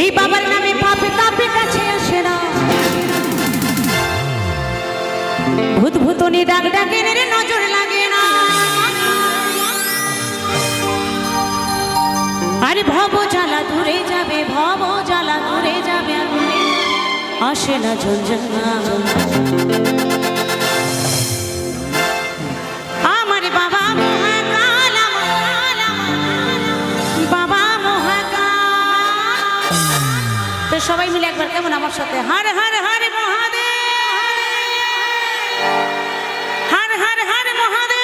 এই বাবার নামে পাপে তাপে কাছে আসে না, ভূত ভূতনি ডাক ডাকে রে নজর লাগে না। আরে ভব জ্বালা দূরে যাবে, ভব জ্বালা দূরে যাবে, আসে না ঝঞ্ঝনা। আমার বাবা মহাকাল, বাবা মহাকাল। তো সবাই মিলে একবার কেমন আমার সাথে হর হর হর মহাদেব, হর হর হর মহাদেব,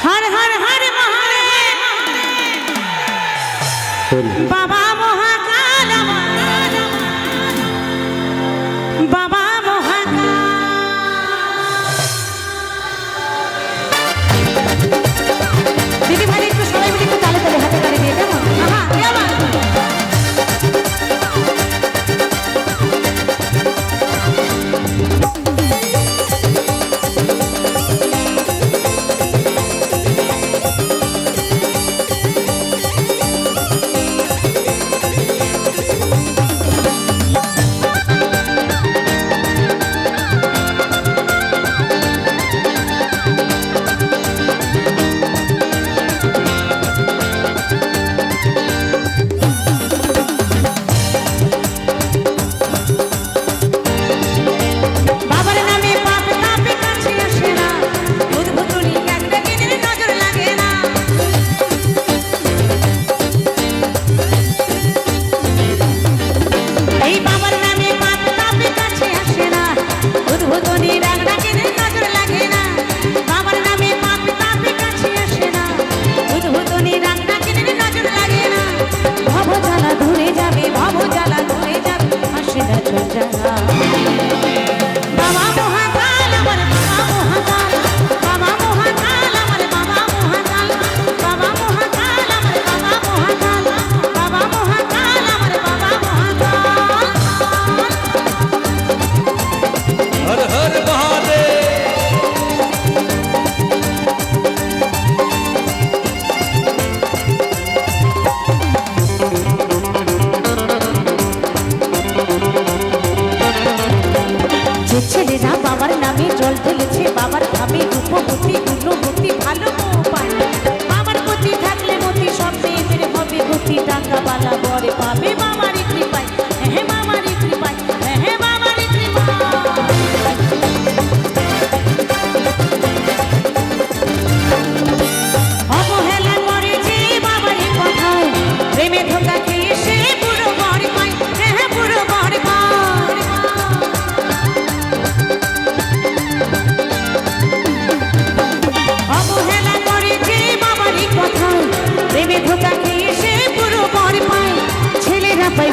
হর হর হর মহাদেব। বাবা মহাকাল, বাবা মহাকাল। দিদি ভাই একটু সবাই মিলে একটু তালে তালে হাতে তালে দিয়ে কেমন?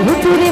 ভুতুরে